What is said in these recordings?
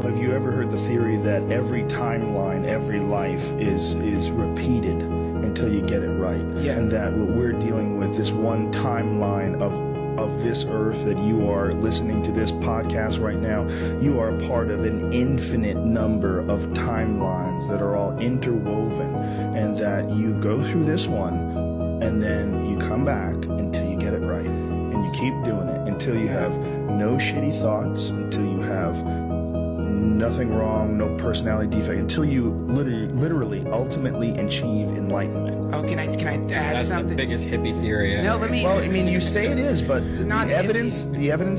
Have you ever heard the theory that every timeline, every life is repeated until you get it right? Yeah. And that what we're dealing with, this one timeline of this earth, that you are listening to this podcast right now, you are a part of an infinite number of timelines that are all interwoven, and that you go through this one and then you come back until you get it right, and you keep doing it until you have no shitty thoughts, until you have nothing wrong, no personality defect, until you literally ultimately achieve enlightenment. Oh, can I add That's something? the biggest hippie theory. No, let me. Well, I mean, you say it is, but the not evidence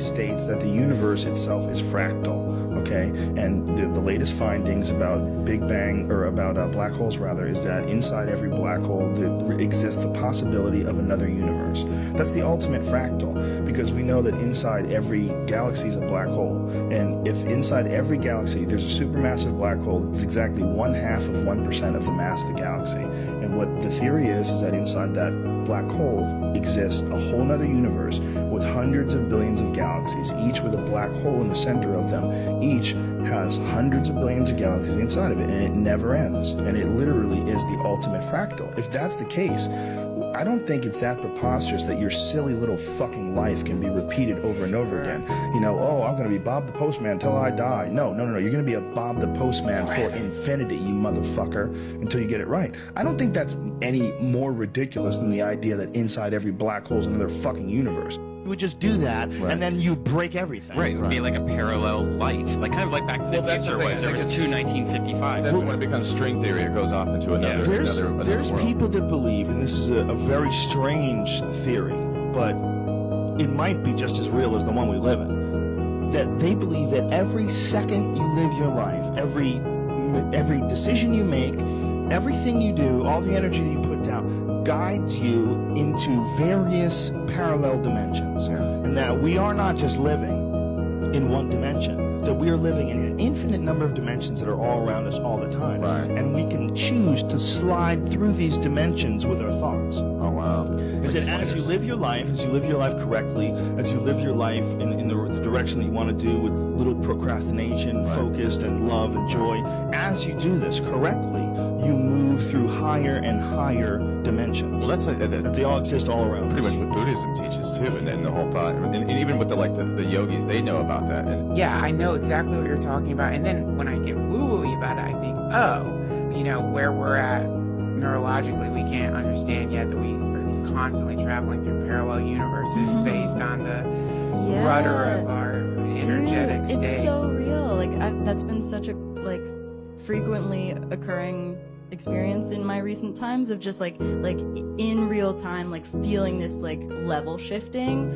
states that the universe itself is fractal. Okay, and the latest findings about Big Bang, or about black holes rather, is that inside every black hole there exists the possibility of another universe. That's the ultimate fractal, because we know that inside every galaxy is a black hole, and if inside every galaxy there's a supermassive black hole that's exactly 1/2 of 1% of the mass of the galaxy, and what the theory is that inside that black hole exists a whole nother universe with hundreds of billions of galaxies, each with a black hole in the center of them. Each has hundreds of billions of galaxies inside of it, and it never ends. And it literally is the ultimate fractal. If that's the case, I don't think it's that preposterous that your silly little fucking life can be repeated over and over again. You know, oh, I'm going to be Bob the Postman until I die. No. You're going to be a Bob the Postman for infinity, you motherfucker, until you get it right. I don't think that's any more ridiculous than the idea that inside every black hole is another fucking universe. You would just do that, and then you break everything. Right, it would be like a parallel life. Like kind of like Back to the Future was. There was two 1955. That's when it becomes string theory. It goes off into another There's world. people that believe, and this is a very strange theory, but it might be just as real as the one we live in, that they believe that every second you live your life, every decision you make, everything you do, all the energy that you put down, guides you into various parallel dimensions. And that we are not just living in one dimension, that we are living in an infinite number of dimensions that are all around us all the time. Right. And we can choose to slide through these dimensions with our thoughts. Oh, wow. Because as you live your life, correctly, as you live your life in the direction that you want to do, with little procrastination, focused, and love and joy, as you do this correctly, you move through higher and higher dimensions. Well, that's they all exist all around. pretty much what Buddhism teaches too, and then the whole thought, and even with the yogis, they know about that. And Yeah, I know exactly what you're talking about. And then when I get woo-wooey about it, I think, where we're at neurologically, we can't understand yet that we are constantly traveling through parallel universes based on the rudder of our energetic state. It's so real. That's been such a frequently occurring experience in my recent times of just like in real time, feeling this level shifting.